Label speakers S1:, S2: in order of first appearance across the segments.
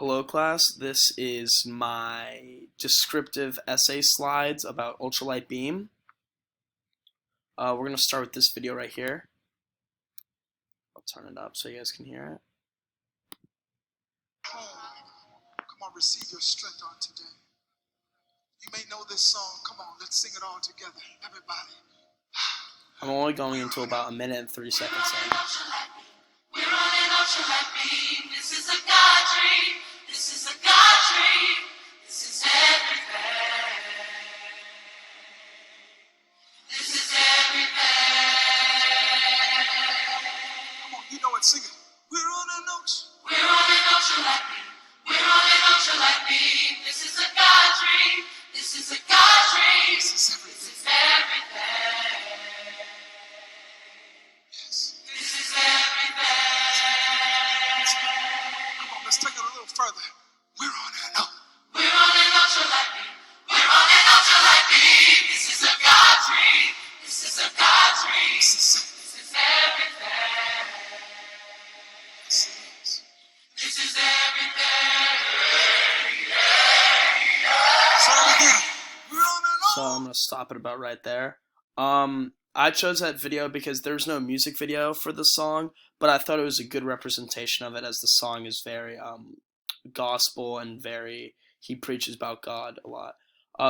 S1: Hello class, this is my descriptive essay slides about ultralight beam. We're going to start with this video right here. I'll turn it up so you guys can hear it.
S2: Come on, receive your strength on today. You may know this song. Come on, let's sing it all together. Everybody.
S1: I'm only going into about a minute and 3 seconds in.
S3: We're on an ultralight beam. This is a God dream. This is a God dream. This is everything. This is everything.
S2: Come on, you know it. Sing it. We're on an
S3: We're on an ultralight beam. We're on an ultralight beam. This is a God dream. This is a God dream.
S2: This is everything.
S3: This is everything.
S2: Yes.
S3: This is everything.
S2: Come on, let's take it a little further. We're on an
S3: We're on an ultralight beam. We're on an ultralight beam. This is a God dream. This is a God dream.
S2: This is
S3: This is everything.
S2: Yes, it is.
S3: This is everything.
S2: Say it again. We're on an
S1: So I'm going to stop it about right there. I chose that video because there's no music video for the song, but I thought it was a good representation of it, as the song is very gospel and he preaches about God a lot.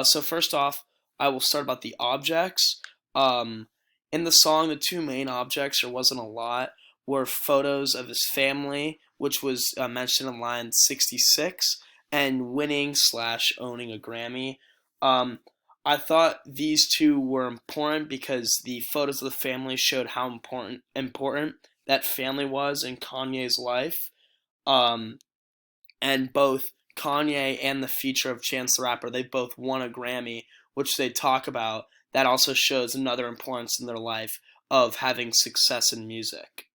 S1: So first off, I will start about the objects. In the song, the two main objects, there wasn't a lot, were photos of his family, which was mentioned in line 66, and winning/owning a Grammy. I thought these two were important because the photos of the family showed how important that family was in Kanye's life. And both Kanye and the feature of Chance the Rapper, they both won a Grammy, which they talk about. That also shows another importance in their life of having success in music.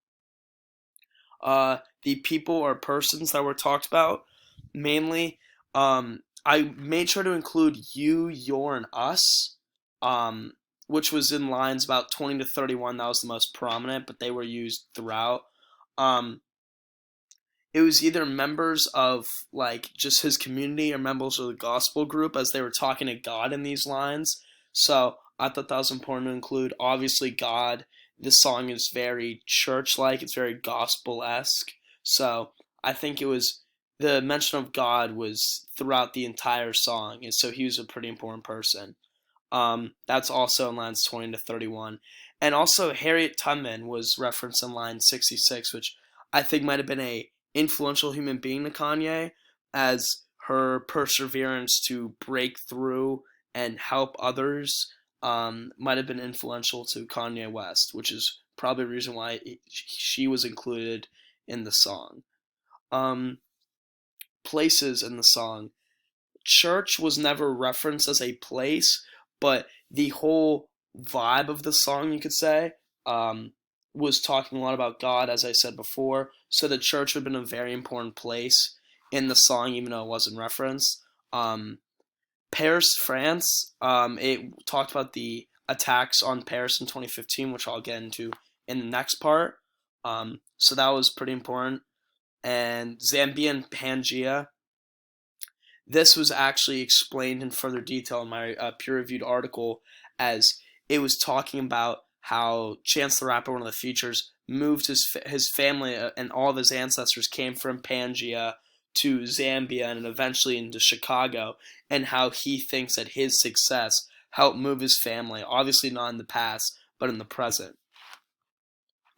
S1: The people or persons that were talked about, mainly, I made sure to include you, your, and us, which was in lines about 20 to 31. That was the most prominent, but they were used throughout. It was either members of like just his community or members of the gospel group, as they were talking to God in these lines. So I thought that was important to include. Obviously, God. This song is very church-like. It's very gospel-esque. So I think the mention of God was throughout the entire song, and so he was a pretty important person. That's also in lines 20 to 31. And also Harriet Tubman was referenced in line 66, which I think might have been a influential human being to Kanye, as her perseverance to break through and help others might have been influential to Kanye West, which is probably the reason why she was included in the song. Places in the song. Church was never referenced as a place, but the whole vibe of the song, you could say, was talking a lot about God, as I said before. So the church would have been a very important place in the song, even though it wasn't referenced. Paris, France, it talked about the attacks on Paris in 2015, which I'll get into in the next part. So that was pretty important. And Zambia and Pangea. This was actually explained in further detail in my peer-reviewed article, as it was talking about how Chance the Rapper, one of the features, moved his family and all of his ancestors came from Pangea to Zambia and eventually into Chicago, and how he thinks that his success helped move his family, obviously not in the past, but in the present.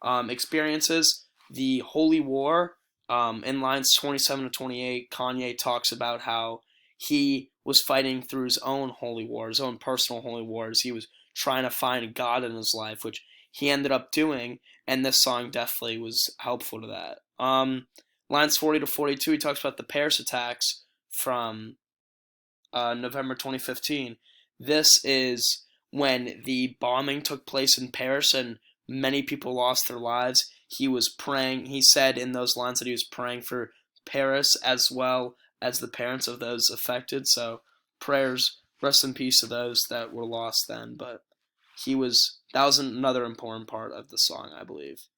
S1: Experiences, the Holy War, in lines 27 to 28, Kanye talks about how he was fighting through his own holy war, his own personal holy wars. He was trying to find God in his life, which he ended up doing, and this song definitely was helpful to that. Lines 40 to 42, he talks about the Paris attacks from November 2015. This is when the bombing took place in Paris and many people lost their lives. He was praying. He said in those lines that he was praying for Paris as well as the parents of those affected. So prayers, rest in peace to those that were lost then. But that was another important part of the song, I believe.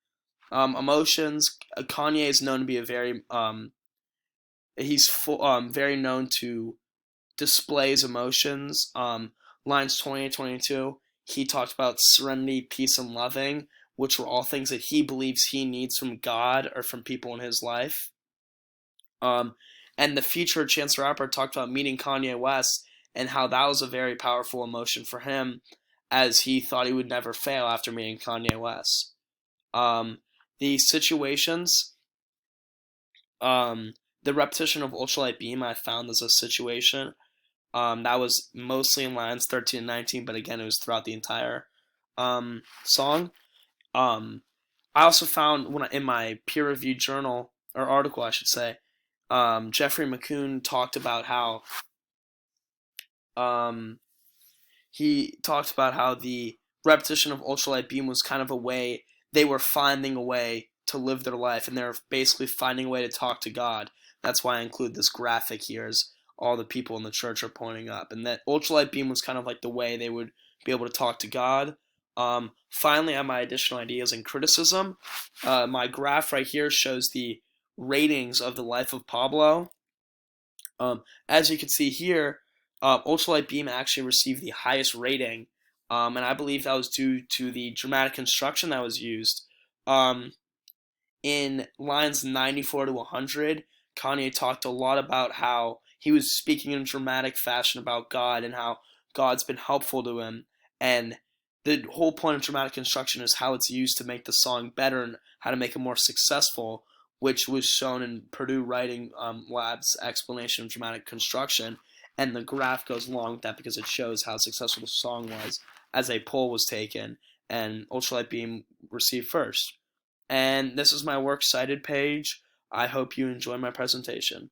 S1: Emotions. Kanye is known to be a very He's very known to display his emotions. Lines 20 and 22, he talked about serenity, peace, and loving, which were all things that he believes he needs from God or from people in his life. Um, and the featured Chance the Rapper talked about meeting Kanye West and how that was a very powerful emotion for him, as he thought he would never fail after meeting Kanye West. Um, the situations, um, the repetition of Ultralight Beam, I found as a situation. That was mostly in lines 13 and 19, but again, it was throughout the entire song. Um, I also found in my peer-reviewed journal or article, I should say, Jeffrey McCoon talked about how um, the repetition of Ultralight Beam was kind of a way they were finding a way to live their life, and they're basically finding a way to talk to God. That's why I include this graphic here, as all the people in the church are pointing up, and that Ultralight Beam was kind of like the way they would be able to talk to God. Finally, on my additional ideas and criticism, my graph right here shows the ratings of the life of Pablo. As you can see here, Ultralight Beam actually received the highest rating, and I believe that was due to the dramatic construction that was used. Um, in lines 94 to 100, Kanye talked a lot about how he was speaking in dramatic fashion about God and how God's been helpful to him. And the whole point of dramatic construction is how it's used to make the song better and how to make it more successful, which was shown in Purdue Writing Lab's explanation of dramatic construction. And the graph goes along with that because it shows how successful the song was as a poll was taken and Ultralight Beam received first. And this is my works cited page. I hope you enjoy my presentation.